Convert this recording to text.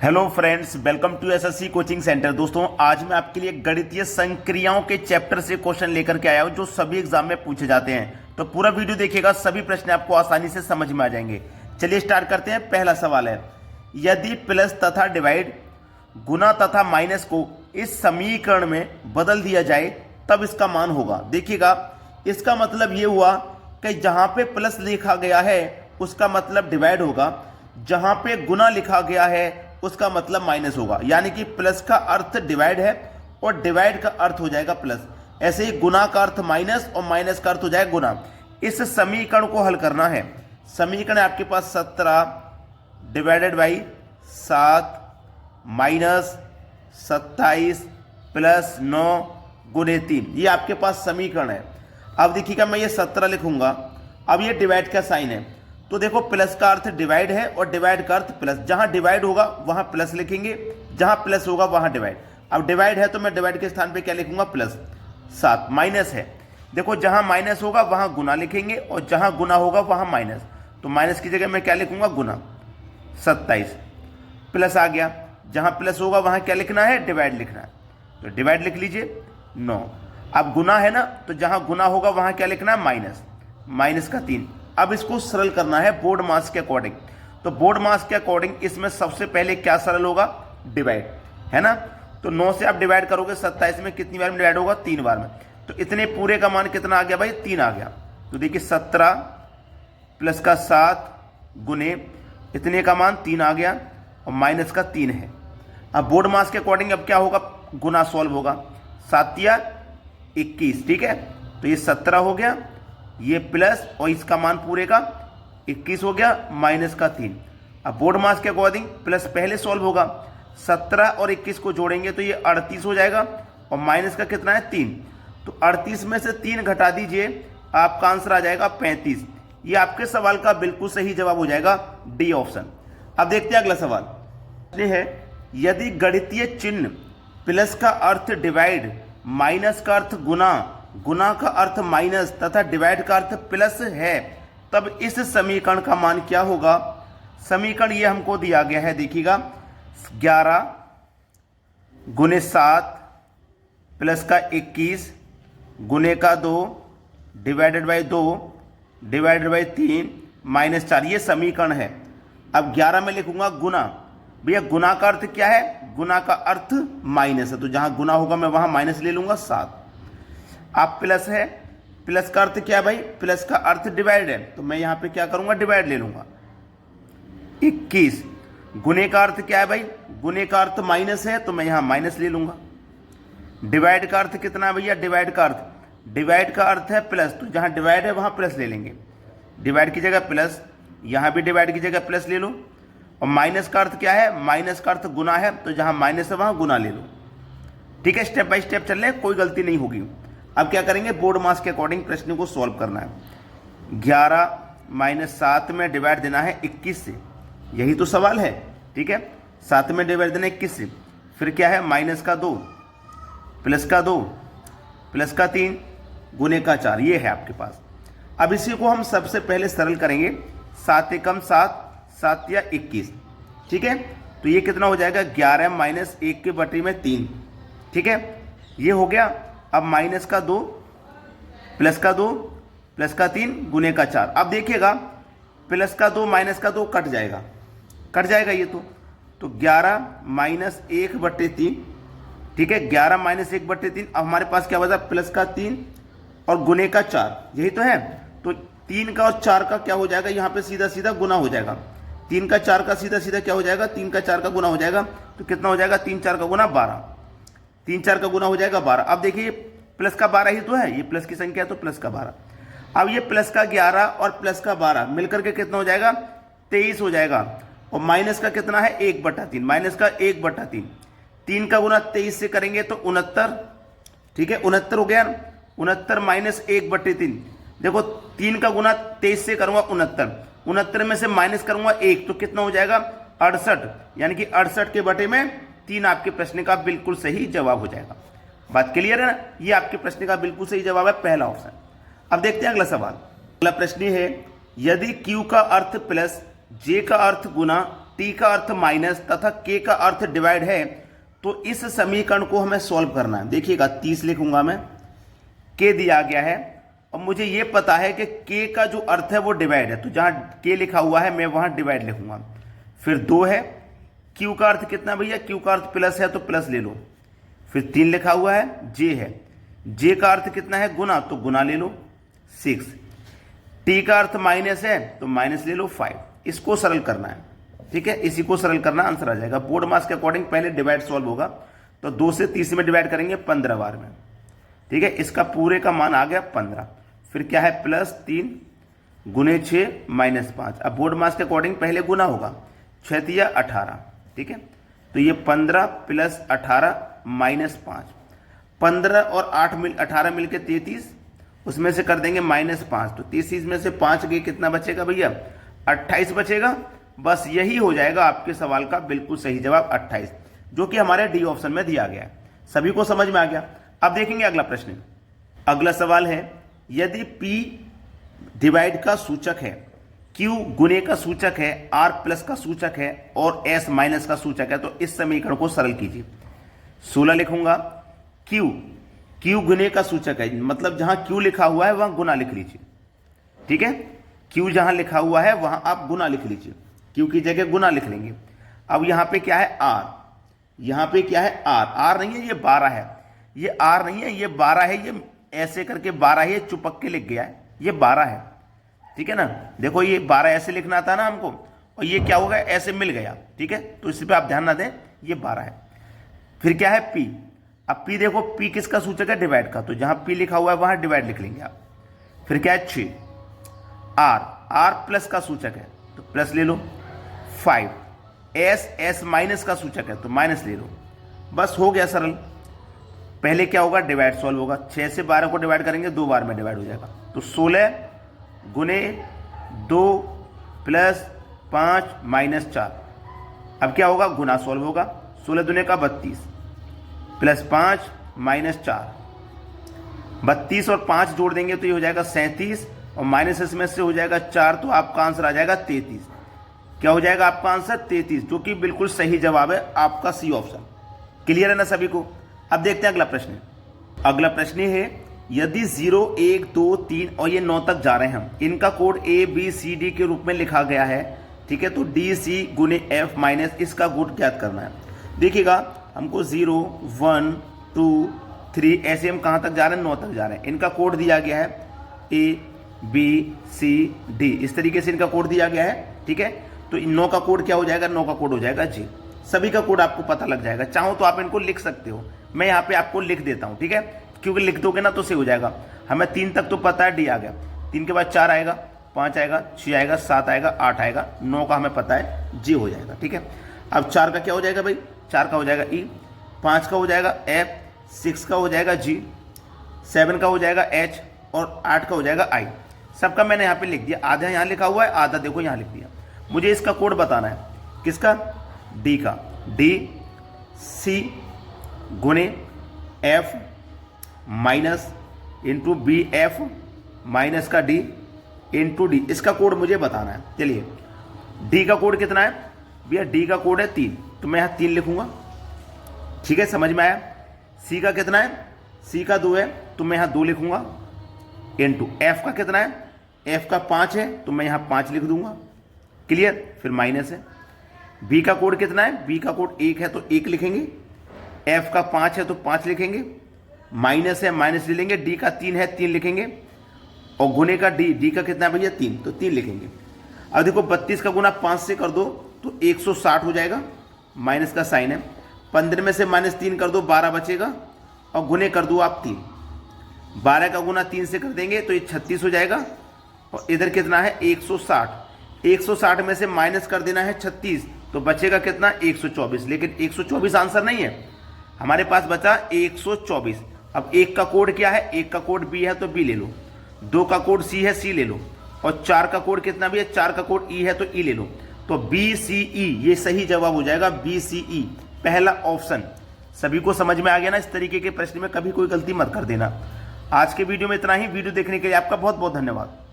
Hello friends, welcome to SSC coaching centre. दोस्तों, आज मैं आपके लिए गणितीय संक्रियाओं के चैप्टर से क्वेश्चन लेकर के आया हूं जो सभी एग्जाम में पूछे जाते हैं। तो पूरा वीडियो देखिएगा, सभी प्रश्न आपको आसानी से समझ में आ जाएंगे। चलिए स्टार्ट करते हैं। पहला सवाल है, यदि प्लस तथा डिवाइड, गुना तथा माइनस को इस समीकरण में बदल दिया जाए तब इसका मान होगा। देखिएगा, इसका मतलब ये हुआ कि जहां पे प्लस लिखा गया है उसका मतलब डिवाइड होगा, जहां पे गुना लिखा गया है उसका मतलब माइनस होगा। यानी कि प्लस का अर्थ डिवाइड है और डिवाइड का अर्थ हो जाएगा प्लस। ऐसे ही गुना का अर्थ माइनस और माइनस का अर्थ हो जाएगा गुना। इस समीकरण को हल करना है। समीकरण है आपके पास 17 डिवाइडेड बाई 7 माइनस 27 प्लस 9 गुने 3। ये आपके पास समीकरण है। अब देखिएगा, मैं ये 17 लिखूंगा। अब ये डिवाइड का साइन है, तो देखो प्लस का अर्थ डिवाइड है और डिवाइड का अर्थ प्लस। जहां डिवाइड होगा वहां प्लस लिखेंगे, जहां प्लस होगा वहां डिवाइड। अब डिवाइड है तो मैं डिवाइड के स्थान पे क्या लिखूंगा, प्लस 7। माइनस है, देखो जहां माइनस होगा वहां गुना लिखेंगे और जहां गुना होगा वहां माइनस। तो माइनस की जगह मैं क्या लिखूंगा, गुना 27। प्लस आ गया, जहां प्लस होगा वहां क्या लिखना है, डिवाइड लिखना है। तो डिवाइड लिख लीजिए 9। अब गुना है ना, तो जहां गुना होगा वहां क्या लिखना है, माइनस। माइनस का 3। अब इसको सरल करना है बोर्ड मास के अकॉर्डिंग। तो बोर्ड मास के अकॉर्डिंग इसमें सबसे पहले क्या सरल होगा, डिवाइड, है ना। तो 9 से आप डिवाइड करोगे 27 में, कितनी बार में डिवाइड होगा, 3 बार में। तो इतने पूरे का मान कितना आ गया भाई, 3 आ गया। तो देखिए 17 प्लस का 7 गुने इतने का मान 3 आ गया और माइनस का 3 है। अब बोर्ड मास के अकॉर्डिंग अब क्या होगा, गुना सॉल्व होगा। 7 या 21, ठीक है। तो ये 17 हो गया, ये प्लस और इसका मान पूरे का 21 हो गया, माइनस का 3। अब बोर्ड मास के अकॉर्डिंग प्लस पहले सॉल्व होगा। 17 और 21 को जोड़ेंगे तो ये 38 हो जाएगा और माइनस का कितना है, 3। तो 38 में से 3 घटा दीजिए, आपका आंसर आ जाएगा 35। ये आपके सवाल का बिल्कुल सही जवाब हो जाएगा, डी ऑप्शन। अब देखते हैं अगला सवाल। ये है, यदि गणितीय चिन्ह प्लस का अर्थ डिवाइड, माइनस का अर्थ गुना, गुना का अर्थ माइनस तथा डिवाइड का अर्थ प्लस है, तब इस समीकरण का मान क्या होगा। समीकरण ये हमको दिया गया है, देखिएगा 11 गुने 7 प्लस का 21 गुने का 2 divided by 2 divided by 3 minus 4। ये समीकरण है। अब 11 में लिखूंगा गुना। भैया गुना का अर्थ क्या है, गुना का अर्थ माइनस है, तो जहां गुना होगा मैं वहां माइनस ले लूंगा 7। आप प्लस है, प्लस का अर्थ क्या है भाई, प्लस का अर्थ डिवाइड है, तो मैं यहां पे क्या करूंगा, डिवाइड ले लूंगा 21। गुने का अर्थ क्या है भाई, गुने का अर्थ माइनस है, तो मैं यहां माइनस ले लूंगा। डिवाइड का अर्थ कितना है भैया, डिवाइड का अर्थ, डिवाइड का अर्थ है प्लस, तो जहां डिवाइड है वहां प्लस ले लेंगे। डिवाइड की जगह प्लस, यहां भी डिवाइड की जगह प्लस ले लो। और माइनस का अर्थ क्या है, माइनस का अर्थ गुना है, तो जहां माइनस है वहां गुना ले लो। ठीक है, स्टेप बाय स्टेप चल रहे, कोई गलती नहीं होगी। अब क्या करेंगे, बोर्ड मास के अकॉर्डिंग प्रश्न को सॉल्व करना है। 11 माइनस 7 में डिवाइड देना है 21 से, यही तो सवाल है। ठीक है, 7 में डिवाइड देना 21 से। फिर क्या है, माइनस का 2 प्लस का 2 प्लस का 3 गुने का 4, ये है आपके पास। अब इसी को हम सबसे पहले सरल करेंगे। 7 एकम 7, 7 या 21, ठीक है। तो ये कितना हो जाएगा, 11 माइनस 1 के बटे में 3, ठीक है, ये हो गया। अब माइनस का 2 प्लस का 2 प्लस का 3 गुने का 4। अब देखिएगा, प्लस का 2 माइनस का 2 कट जाएगा, कट जाएगा ये तो 11 माइनस 1 बटे 3, ठीक है, 11 माइनस 1 बटे 3। अब हमारे पास क्या बचा, प्लस का 3 और गुने का 4, यही तो है। तो 3 का और 4 का क्या हो जाएगा, यहाँ पे सीधा सीधा गुना हो जाएगा। 3 का 4 का सीधा सीधा क्या हो जाएगा, 3 का 4 का गुना हो जाएगा। तो कितना हो जाएगा, 3 4 का गुना 12, 3 4 का गुना हो जाएगा 12। अब देखिए प्लस का 12 ही तो है, ये प्लस की संख्या है तो प्लस का 12। अब ये प्लस का 11 और प्लस का 12 मिलकर के कितना हो जाएगा, 23 हो जाएगा। और माइनस का कितना है, 1/3, माइनस का 1/3। 3 का गुना 23 से करेंगे तो 69, ठीक है, 69 हो गया। 69 माइनस 1/3, देखो 3 का गुना 23 से करूंगा 69, 69 में से माइनस करूंगा 1, तो कितना हो जाएगा, 68। यानी कि 68 के बटे में 3 आपके प्रश्न का बिल्कुल सही जवाब हो जाएगा। बात क्लियर है ना, ये आपके प्रश्न का बिल्कुल सही जवाब है, पहला ऑप्शन। अब देखते हैं अगला सवाल। अगला प्रश्न है, यदि Q का अर्थ प्लस J का अर्थ गुना टी का अर्थ माइनस तथा के का अर्थ डिवाइड है, तो इस समीकरण को हमें सॉल्व करना है। देखिएगा 30 लिखूंगा मैं, के दिया गया है और मुझे ये पता है कि के का जो अर्थ है वो डिवाइड है, तो जहां के लिखा हुआ है मैं वहां डिवाइड लिखूंगा। फिर 2 है, क्यू का अर्थ कितना भैया, क्यू का अर्थ प्लस है तो प्लस ले लो। फिर 3 लिखा हुआ है, जे है, जे का अर्थ कितना है गुना, तो गुना ले लो 6। टी का अर्थ माइनस है तो माइनस ले लो 5। इसको सरल करना है, ठीक है, इसी को सरल करना, आंसर आ जाएगा। बोर्ड मास के अकॉर्डिंग पहले डिवाइड सॉल्व होगा, तो 2 से 30 में डिवाइड करेंगे 15 बार में, ठीक है। इसका पूरे का मान आ गया 15। फिर क्या है, +3 गुने 6 -5। अब बोर्ड मास के अकॉर्डिंग पहले गुना होगा, 6 तिया 18, ठीक है। तो ये 15 + 18 -5, 15 और 18 मिलके 33, उसमें से कर देंगे -5, तो 33 में से 5 गए, कितना बचेगा भैया, 28 बचेगा। बस यही हो जाएगा आपके सवाल का बिल्कुल सही जवाब, 28, जो कि हमारे डी ऑप्शन में दिया गया है। सभी को समझ में आ गया। अब देखेंगे अगला प्रश्न। अगला सवाल है, यदि P डिवाइड का सूचक है, Q गुने का सूचक है, R प्लस का सूचक है और S माइनस का सूचक है, तो इस समीकरण को सरल कीजिए। 16 लिखूंगा, Q गुने का सूचक है, मतलब जहां Q लिखा हुआ है वहां गुना लिख लीजिए, ठीक है। Q जहां लिखा हुआ है वहां आप गुना लिख लीजिए, Q की जगह गुना लिख लेंगे। अब यहां पे क्या है, R, यहां पे क्या है, R नहीं है, ये 12 है, ये R नहीं है, ये 12 है, ये ऐसे करके 12 है, ये चुपक के लिख गया है, ये 12 है, ठीक है ना। देखो ये 12 ऐसे लिखना था ना हमको, और ये क्या होगा, ऐसे मिल गया, ठीक है। तो इस पे आप ध्यान ना दें, ये 12 है। फिर क्या है, P। अब P देखो, P किसका सूचक है, डिवाइड का, तो जहां P लिखा हुआ है वहां डिवाइड लिख लेंगे आप। फिर क्या है, 6, R प्लस का सूचक है तो प्लस ले लो। 5, S माइनस का सूचक है तो माइनस ले लो। बस हो गया सरल। पहले क्या होगा, डिवाइड सॉल्व होगा, 6 से 12 को डिवाइड करेंगे 2 बार में डिवाइड हो जाएगा, तो 16 गुने 2 + 5 - 4। अब क्या होगा, गुना सॉल्व होगा, 16 दूने का 32 + 5 - 4, 32 और 5 जोड़ देंगे तो ये हो जाएगा 37, और माइनस इसमें से हो जाएगा 4, तो आपका आंसर आ जाएगा 33। क्या हो जाएगा आपका आंसर, 33, जो कि बिल्कुल सही जवाब है आपका सी ऑप्शन। क्लियर है ना सभी को। अब देखते हैं अगला प्रश्न। अगला प्रश्न है, यदि 0, 1, 2, 3 और ये 9 तक जा रहे हैं हम, इनका कोड ABCD के रूप में लिखा गया है, ठीक है। तो DC गुने F माइनस इसका कोड ज्ञात करना है। देखिएगा हमको 0, 1, 2, 3 ऐसे हम कहाँ तक जा रहे हैं, 9 तक जा रहे हैं। इनका कोड दिया गया है ABCD, इस तरीके से इनका कोड दिया गया है, ठीक है। तो इन 9 का कोड क्या हो जाएगा, 9 का कोड हो जाएगा G। सभी का कोड आपको पता लग जाएगा, चाहो तो आप इनको लिख सकते हो, मैं यहाँ पे आपको लिख देता हूँ, ठीक है, क्योंकि लिख दोगे ना तो सही हो जाएगा। हमें 3 तक तो पता है, D आ गया, 3 के बाद 4 आएगा, 5 आएगा, 6 आएगा, 7 आएगा, 8 आएगा, 9 का हमें पता है, G हो जाएगा, ठीक है। अब 4 का क्या हो जाएगा भाई, 4 का हो जाएगा E, 5 का हो जाएगा F, 6 का हो जाएगा G, 7 का हो जाएगा H और 8 का हो जाएगा I। सबका मैंने यहाँ पे लिख दिया, आधा यहाँ लिखा हुआ है, आधा देखो यहाँ लिख दिया। मुझे इसका कोड बताना है, किसका, D का, DC गुने F minus into BF minus का D इंटू D, इसका कोड मुझे बताना है। चलिए, D का कोड कितना है भैया, D का कोड है 3, तो मैं यहाँ 3 लिखूंगा, ठीक है, समझ में आया। C का कितना है, C का 2 है, तो मैं यहाँ 2 लिखूंगा, इंटू F का कितना है, F का 5 है, तो मैं यहाँ 5 लिख दूंगा, क्लियर। फिर माइनस है। B का कोड कितना है, B का कोड 1 है तो 1 लिखेंगे, F का 5 है तो 5 लिखेंगे, माइनस है माइनस ले लेंगे, D का 3 है 3 लिखेंगे, और गुने का D का कितना है भैया 3, तो 3 लिखेंगे। अब देखो 32 का गुना 5 से कर दो तो 160 हो जाएगा, माइनस का साइन है। 15 में से -3 कर दो, 12 बचेगा, और गुने कर दो आप 3, 12 का गुना 3 से कर देंगे तो ये 36 हो जाएगा, और इधर कितना है 160, 160 में से माइनस कर देना है 36, तो बचेगा कितना 124, लेकिन 124 आंसर नहीं है, हमारे पास बचा 124। अब 1 का कोड क्या है, 1 का कोड B है तो B ले लो, 2 का कोड C है C ले लो, और 4 का कोड कितना भी है, 4 का कोड E है तो E ले लो, तो BCE ये सही जवाब हो जाएगा, BCE पहला ऑप्शन। सभी को समझ में आ गया ना। इस तरीके के प्रश्न में कभी कोई गलती मत कर देना। आज के वीडियो में इतना ही। वीडियो देखने के लिए आपका बहुत बहुत धन्यवाद।